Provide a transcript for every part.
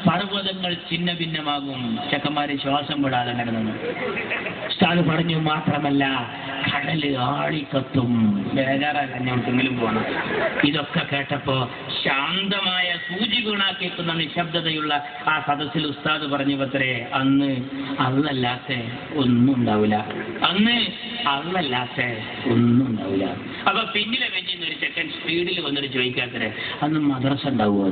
പർവ്വതങ്ങൾ ഛിന്ന ഭിന്നമാകും. ചെക്കന്മാര് ശ്വാസം വിടാതെ അങ്ങനെ നിന്നു. ഉസ്താദ് പറഞ്ഞു മാത്രമല്ല കടല് ആളിക്കത്തും. ബേജാറാകഞ്ഞെങ്കിലും പോണം. ഇതൊക്കെ കേട്ടപ്പോ ശാന്തമായ സൂചി വീണാക്കിക്കുന്ന നിശബ്ദതയുള്ള ആ സദസ്സിൽ ഉസ്താദ് പറഞ്ഞു പത്രേ, അന്ന് അള്ളല്ലാത്ത ഒന്നും ഉണ്ടാവില്ല, അന്ന് അള്ളല്ലാത്ത ഒന്നും ഉണ്ടാവില്ല. അപ്പൊ പിന്നിലെ വെഞ്ചിന്ന് ഒരു ചെക്കൻ സ്പീഡിൽ വന്നിട്ട് ചോദിക്കാത്തരെ അന്ന് മദ്രസ ഉണ്ടാവുമോ?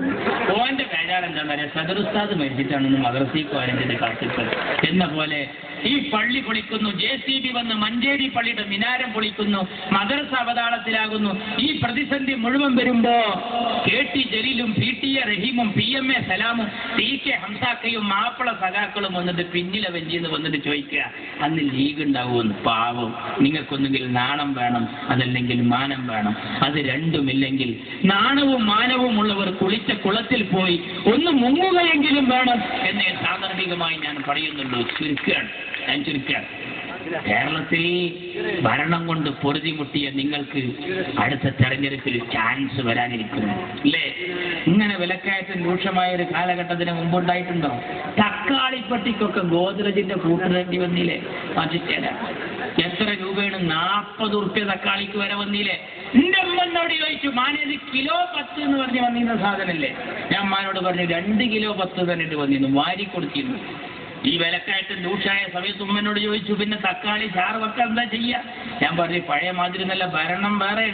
ഓന്റെ ബേജാർ എന്താ പറയാ, സദർ ഉസ്താദ് മരിച്ചിട്ടാണ് മദ്രസയിൽ പോകാനെന്റെ കാത്തിപ്പ് എന്ന പോലെ ഈ പള്ളി പൊളിക്കുന്നു, JCB വന്ന് മഞ്ചേരി പള്ളിയുടെ മിനാരം പൊളിക്കുന്നു, മദ്രസ അവതാളത്തിലാകുന്നു. ഈ പ്രതിസന്ധി മുഴുവൻ വരുമ്പോ KT ജലീലും PTA റഹീമും PMA സലാമും TK ഹംസാക്കയും Mappila സഖാക്കളും വന്നിട്ട് പിന്നിലെ വെഞ്ചിന്ന് വന്നിട്ട് ചോദിക്കുക അന്ന് ലീഗ് ഉണ്ടാവുമെന്ന്. പാവം, നിങ്ങൾക്കൊന്നുകിൽ നാണം വേണം, അതല്ലെങ്കിൽ മാനം വേണം. അത് രണ്ടുമില്ലെങ്കിൽ നാണവും മാനവും ഉള്ളവർ കുളിച്ച കുളത്തിൽ പോയി ഒന്ന് മുങ്ങുകയെങ്കിലും വേണം എന്നേ സാന്ദർഭികമായി ഞാൻ പറയുന്നുള്ളൂ. ചുരുക്കുകയാണ്. കേരളത്തിൽ ഭരണം കൊണ്ട് പൊറുതിമുട്ടിയ നിങ്ങൾക്ക് അടുത്ത തെരഞ്ഞെടുപ്പിൽ ചാൻസ് വരാനിരിക്കുന്നു അല്ലേ? ഇങ്ങനെ വിലക്കയറ്റം രൂക്ഷമായ ഒരു കാലഘട്ടത്തിന് മുമ്പുണ്ടായിട്ടുണ്ടോ? തക്കാളിപ്പട്ടിക്കൊക്കെ ഗോദ്രജിന്റെ കൂട്ടുതേണ്ടി വന്നില്ലേ? മാറ്റിച്ചേരാ എത്ര രൂപയാണ്? 40 ഉറുപ്പ്യ തക്കാളിക്ക് വരെ വന്നില്ലേ? എന്റെ അമ്മനോട് ചോദിച്ചു, മാനേത് കിലോ 10 എന്ന് പറഞ്ഞ് വന്നിരുന്ന സാധനല്ലേ? ഞാൻ അമ്മാനോട് പറഞ്ഞു 2 കിലോ 10 തന്നിട്ട് വന്നിരുന്നു, വാരി കൊടുത്തിരുന്നു. ഈ വിലക്കയറ്റം രൂക്ഷമായ സമയത്ത് ഉമ്മനോട് ചോദിച്ചു, പിന്നെ തക്കാളി ചാറ് വെക്കാൻ എന്താ ചെയ്യാ? ഞാൻ പറഞ്ഞു പഴയ മാതിരി നല്ല ഭരണം വേറെ,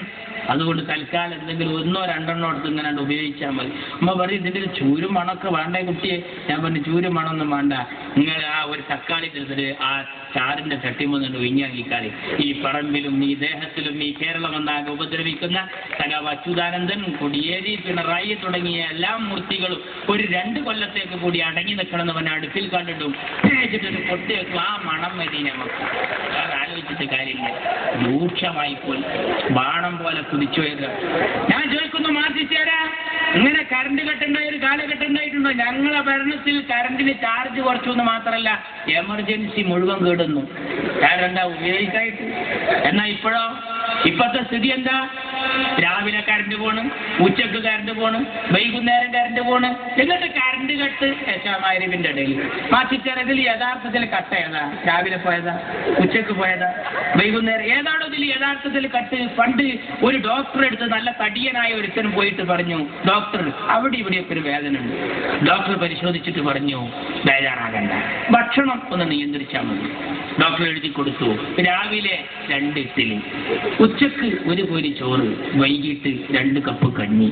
അതുകൊണ്ട് തൽക്കാലം എന്തെങ്കിലും 1 2 എണ്ണം എടുത്ത് ഇങ്ങനെ ഉപയോഗിച്ചാൽ മതി. അമ്മ പറഞ്ഞു ഇതിന്റെ ചൂരും മണമൊക്കെ വേണ്ടേ കുട്ടിയെ? ഞാൻ പറഞ്ഞു ചൂരും മണമൊന്നും വേണ്ട, നിങ്ങൾ ആ ഒരു തക്കാളി എടുത്തിട്ട് ആ ചാറിന്റെ ചട്ടിമൊന്നുണ്ട് വിഞ്ഞാക്കിക്കാളി. ഈ പറമ്പിലും ഈ ദേഹത്തിലും ഈ കേരളം എന്നാകെ ഉപദ്രവിക്കുന്ന സഖാവ് അച്യുതാനന്ദൻ, കൊടിയേരി, പിണറായി തുടങ്ങിയ എല്ലാ മൂർത്തികളും ഒരു 2 കൊല്ലത്തേക്ക് കൂടി അടങ്ങി നിൽക്കണമെന്ന് പറഞ്ഞ അടുപ്പിൽ കണ്ടിട്ടും തേച്ചിട്ടൊരു പൊട്ടി വെക്കും. ആ മണം മതി നമുക്ക്, അത് ആലോചിച്ചിട്ട് കാര്യമില്ല. രൂക്ഷമായി പോയി ബാണം പോലെ കുതിച്ചു വരിക. ഞാൻ ചോദിക്കുന്നു, മാറ്റിച്ചേരാ ഇങ്ങനെ കറണ്ട് കട്ടുണ്ടായ ഒരു കാലഘട്ടം ഉണ്ടായിട്ടുണ്ടോ? ഞങ്ങളെ ഭരണത്തിൽ കറണ്ടിന് ചാർജ് കുറച്ചു എന്ന് മാത്രമല്ല എമർജൻസി മുഴുവൻ കേടുന്നു. കാരണം എന്താ? ഉപയോഗിക്കായിട്ട്. എന്നാ ഇപ്പോഴത്തെ സ്ഥിതി എന്താ? രാവിലെ കറണ്ട് പോണ്, ഉച്ചക്ക് കറണ്ട് പോണ്, വൈകുന്നേരം കറണ്ട് പോണ്, എന്നിട്ട് കറണ്ട് കട്ട് യശാമാരിവിന്റെ ഇടയിൽ. മാറ്റിച്ചേരതിൽ യഥാർത്ഥത്തിൽ കട്ട് ഏതാ? രാവിലെ പോയതാ, ഉച്ചക്ക് പോയതാ, വൈകുന്നേരം ഏതാണോ ഇതിൽ യഥാർത്ഥത്തിൽ കട്ട്? പണ്ട് ഒരു ഡോക്ടറെ അടുത്ത് നല്ല തടിയനായ ഒരുത്തനും പോയിട്ട് പറഞ്ഞു, ഡോക്ടർ അവിടെ ഇവിടെയൊക്കെ ഒരു വേദന ഉണ്ട്. ഡോക്ടർ പരിശോധിച്ചിട്ട് പറഞ്ഞു, ബേജാറാകണ്ട, ഭക്ഷണം ഒന്ന് നിയന്ത്രിച്ചാൽ മതി. ഡോക്ടർ എഴുതി കൊടുത്തു. രാവിലെ 2 ഇഡ്ഡലി, ഉച്ചക്ക് 1 കോരി ചോറ്, വൈകിട്ട് 2 കപ്പ് കഞ്ഞി.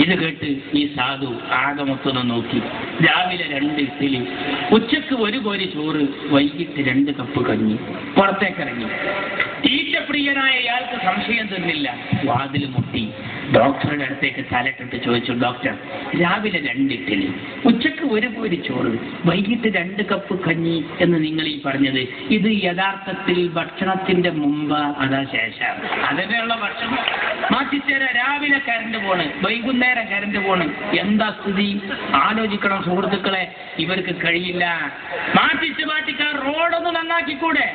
ഇത് കേട്ട് ഈ സാധു ആകെ മൊത്തം നോക്കി. രാവിലെ 2 ഇഡ്ഡലി, ഉച്ചക്ക് 1 കോരി ചോറ്, വൈകിട്ട് 2 കപ്പ് കഞ്ഞി. പുറത്തേക്കിറങ്ങി. തീറ്റപ്രിയനായ ഇയാൾക്ക് സംശയം തന്നില്ല. വാതിൽ മുട്ടി. ഡോക്ടറുടെ അടുത്തേക്ക് തലട്ടിട്ട് ചോദിച്ചു, ഡോക്ടർ രാവിലെ 2 ഇഡ്ഡലി, ഉച്ചക്ക് 1 കോരി ചോറ്, വൈകിട്ട് 2 കപ്പ് കഞ്ഞി എന്ന് നിങ്ങൾ ഈ പറഞ്ഞത്, ഇത് യഥാർത്ഥത്തിൽ ഭക്ഷണത്തിന്റെ മുമ്പ് അതാ ശേഷം? അതിനുള്ള ഭക്ഷണം മാറ്റിച്ചേരാ. രാവിലെ കറണ്ട് പോണ്, വൈകുന്നേരം കറണ്ട് പോണ്. എന്താ സ്ഥിതി? ആലോചിക്കണം സുഹൃത്തുക്കളെ. ഇവർക്ക് കഴിയില്ല. മാറ്റിക്കാർ റോഡൊന്ന് നന്നാക്കിക്കൂടെ?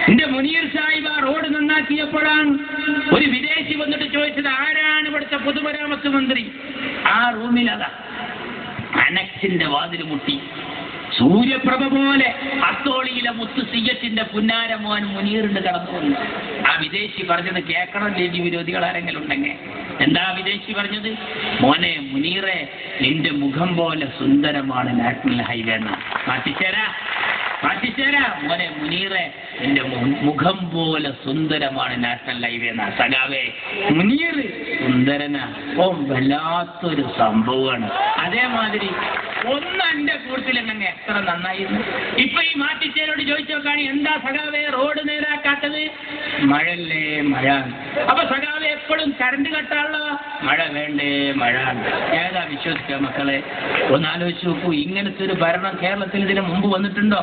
എന്റെ മുനീർ സാഹിബ് ആ റോഡ് നന്നാക്കിയപ്പോഴാണ് ഒരു വിദേശി വന്നിട്ട് ചോദിച്ചത്, ആരാണ് ഇവിടുത്തെ പൊതുമരാമത്ത് മന്ത്രി? ആ റൂമിൽ അതാ അനക്സിന്റെ വാതിൽ മുട്ടി. സൂര്യപ്രഭ പോലെ അത്തോളിയിലെ മുത്ത് സിയത്തിന്റെ പുന്നാരമോൻ മുനീറിന്റെ കടന്നു വന്നു. ആ വിദേശി പറഞ്ഞത് കേൾക്കണം ലേഡി വിരോധികൾ ആരെങ്കിലും ഉണ്ടെങ്കിൽ. എന്താ വിദേശി പറഞ്ഞത്? മോനെ മുനീറെ, നിന്റെ മുഖം പോലെ സുന്ദരമാണ് നാഷണൽ ഹൈവേ എന്നാ. മാറ്റിച്ചേരാ മോനെ മുനീറെ, എന്റെ മുഖം പോലെ സുന്ദരമാണ് നാഷണൽ ഹൈവേ എന്നാ. സഖാവേ മുനീർ സുന്ദരനാ, ഓ വല്ലാത്തൊരു സംഭവമാണ്. അതേമാതിരി ഒന്ന് എന്റെ കൂട്ടത്തിലുണ്ടെങ്കിൽ എത്ര നന്നായിരുന്നു. ഇപ്പൊ ഈ മാറ്റിച്ചേരോട് ചോദിച്ചു നോക്കാണ്, എന്താ സഖാവേ റോഡ് നേരാക്കാത്തത്? മഴല്ലേ മഴ. അപ്പൊ സഖാവേ എപ്പോഴും കറണ്ട് കട്ടാണല്ലോ. മഴ വേണ്ടേ മഴ. ഏതാ വിശ്വസിക്കുക മക്കളെ? ഒന്നാലോചിച്ച് നോക്കൂ. ഇങ്ങനത്തെ ഒരു ഭരണം കേരളത്തിൽ ഇതിന് മുമ്പ് വന്നിട്ടുണ്ടോ?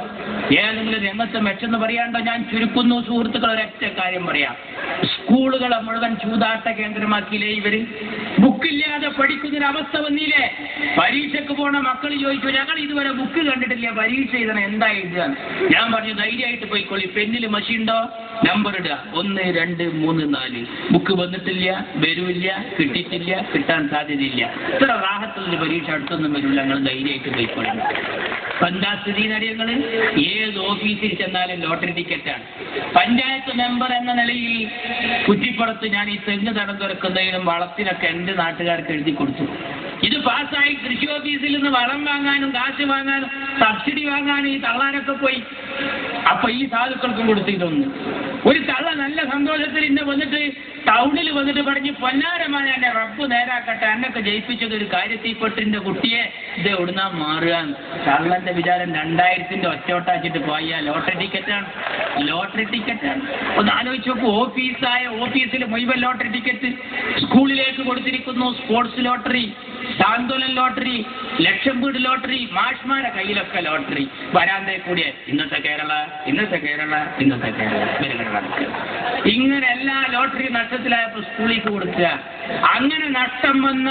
ഏതെങ്കിലും രംഗത്ത് മെച്ചെന്ന് പറയാണ്ടോ? ഞാൻ ചുരുക്കുന്നു സുഹൃത്തുക്കൾ, ഒരൊറ്റ കാര്യം പറയാം. സ്കൂളുകളെ മുഴുവൻ ചൂതാട്ട കേന്ദ്രമാക്കിയില്ലേ ഇവര്? ബുക്കില്ലാതെ പഠിക്കുന്നൊരവസ്ഥ വന്നില്ലേ? പരീക്ഷയ്ക്ക് പോണ മക്കൾ ചോദിച്ചു, ഞങ്ങൾ ഇതുവരെ ബുക്ക് കണ്ടിട്ടില്ല, പരീക്ഷ എഴുതണം, എന്താ എഴുതുക? ഞാൻ പറഞ്ഞു, ധൈര്യമായിട്ട് പോയിക്കോളി, പെന്നിൽ മഷി ഉണ്ടോ, നമ്പർ ഇടുക, 1 2 3 4. ബുക്ക് വന്നിട്ടില്ല, വരൂല്ല, കിട്ടിയിട്ടില്ല, കിട്ടാൻ സാധ്യതയില്ല. ഇത്ര റാഹത്തുള്ള പരീക്ഷ അടുത്തൊന്നും വരില്ല, ഞങ്ങൾ ധൈര്യമായിട്ട് പോയിക്കോളി. എന്താ സ്ഥിതി നടിയങ്ങൾ? ഏത് ഓഫീസിൽ ചെന്നാലും ലോട്ടറി ടിക്കറ്റാണ്. പഞ്ചായത്ത് മെമ്പർ എന്ന നിലയിൽ കുറ്റിപ്പുറത്ത് ഞാൻ ഈ തെങ്ങ് തടം തുറക്കുന്നതിനും വളത്തിനൊക്കെ എൻ്റെ നാട്ടുകാർക്ക് എഴുതി കൊടുത്തു. ഇത് പാസ്സായി കൃഷി ഓഫീസിൽ നിന്ന് വളം വാങ്ങാനും കാശ് വാങ്ങാനും സബ്സിഡി വാങ്ങാനും ഈ തള്ളാനൊക്കെ പോയി. അപ്പൊ ഈ സാധുക്കൾക്കും കൊടുത്തിട്ടൊന്ന്. ഒരു തള്ള നല്ല സന്തോഷത്തിൽ ഇന്ന് വന്നിട്ട് ടൗണിൽ വന്നിട്ട് പറഞ്ഞ്, പൊന്നാരമാണ് എന്നെ റബ്ബ് നേരാക്കട്ടെ, എന്നൊക്കെ ജയിപ്പിച്ചത് ഒരു കാര്യത്തിൽപ്പെട്ടിന്റെ കുട്ടിയെ ഇത് എവിടുന്നാ മാറുക. തള്ളന്റെ വിചാരം 2000-ന്റെ ഒറ്റോട്ടാച്ചിട്ട് പോയ ലോട്ടറി ടിക്കറ്റാണ്. ലോട്ടറി ടിക്കറ്റാണ്. ഒന്ന് ആലോചിച്ച് നോക്കൂ. ഓഫീസിൽ മുഴുവൻ ലോട്ടറി ടിക്കറ്റ്. സ്കൂളിലേക്ക് കൊടുത്തിരിക്കുന്നു സ്പോർട്സ് ലോട്ടറി, സാന്ത്വനം ലോട്ടറി, ലക്ഷം വീട് ലോട്ടറി, മാഷ്മാരുടെ കയ്യിലൊക്കെ ലോട്ടറി. വരാന്തേ കൂടിയ ഇന്നത്തെ കേരള, ഇന്നത്തെ കേരള, ഇന്നത്തെ കേരള. ഇങ്ങനെ എല്ലാ ലോട്ടറി നഷ്ടത്തിലായപ്പോൾ സ്കൂളിലേക്ക് കൊടുക്കുക. അങ്ങനെ നഷ്ടം വന്ന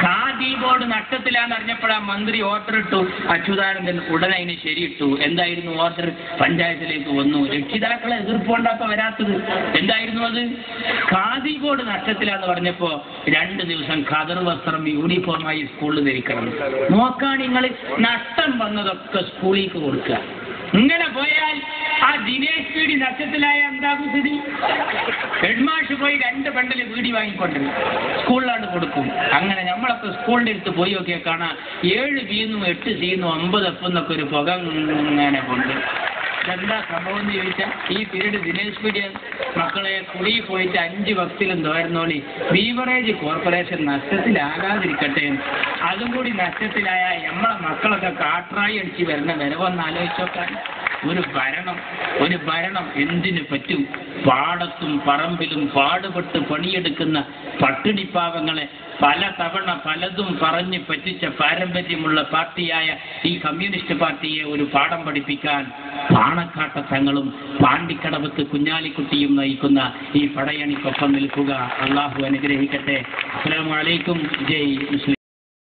ഖാദി ബോർഡ് നഷ്ടത്തിലാന്ന് അറിഞ്ഞപ്പോഴാ മന്ത്രി ഓർഡർ ഇട്ടു. അച്യുതാനന്ദൻ ഉടനെ അതിന് ശരിയിട്ടു. എന്തായിരുന്നു ഓർഡർ? പഞ്ചായത്തിലേക്ക് വന്നു. രക്ഷിതാക്കളെ എതിർപ്പുകൊണ്ടപ്പോ വരാത്തത് എന്തായിരുന്നു അത്? ഖാദി ബോർഡ് നഷ്ടത്തിലാന്ന് പറഞ്ഞപ്പോ 2 ദിവസം ഖദർ വസ്ത്രം യൂണിഫോമായി സ്കൂളിൽ ധരിക്കണം. നോക്കാൻ നിങ്ങൾ നഷ്ടം വന്നതൊക്കെ സ്കൂളിലേക്ക് കൊടുക്കുക. ഇങ്ങനെ പോയാൽ ആ ദിനേശ് പീടി നഷ്ടത്തിലായ എന്താകും സ്ഥിതി? ഹെഡ്മാഷ് പോയി 2 ബണ്ടിൽ വീടി വാങ്ങിക്കൊണ്ടിരുന്നു, സ്കൂളിലാണ് കൊടുക്കും. അങ്ങനെ നമ്മളൊക്കെ സ്കൂളിൻ്റെ അടുത്ത് പോയി നോക്കിയാൽ കാണാം 7 ബിന്നും 8 സിന്നും 9 എഫെന്നൊക്കെ ഒരു പുക ഇങ്ങനെ കൊണ്ട്. എന്താ സംഭവം എന്ന് ചോദിച്ചാൽ, ഈ പീരീഡ് ദിനേശ് പീഡിയ മക്കളെ കുടി പോയിട്ട് 5 വക്തിലും തോരുന്നോളി. Beverage corporation നഷ്ടത്തിലാകാതിരിക്കട്ടെ. അതും കൂടി നഷ്ടത്തിലായ നമ്മളെ മക്കളൊക്കെ കാട്ടായി അടിച്ച് വരുന്ന വരവൊന്ന് ആലോചിച്ച് നോക്കാൻ. ഒരു ഭരണം എന്തിനു പറ്റും? പാടത്തും പറമ്പിലും പാടുപെട്ട് പണിയെടുക്കുന്ന പട്ടിണിപ്പാവങ്ങളെ പല തവണ പലതും പറഞ്ഞ് പറ്റിച്ച പാരമ്പര്യമുള്ള പാർട്ടിയായ ഈ കമ്മ്യൂണിസ്റ്റ് പാർട്ടിയെ ഒരു പാഠം പഠിപ്പിക്കാൻ പാണക്കാട്ട തങ്ങളും പാണ്ടിക്കടവത്ത് കുഞ്ഞാലിക്കുട്ടിയും നയിക്കുന്ന ഈ പടയണിക്കൊപ്പം നിൽക്കുക. അള്ളാഹു അനുഗ്രഹിക്കട്ടെ. അസ്സലാമു അലൈക്കും. ജയ് മുസ്ലിം.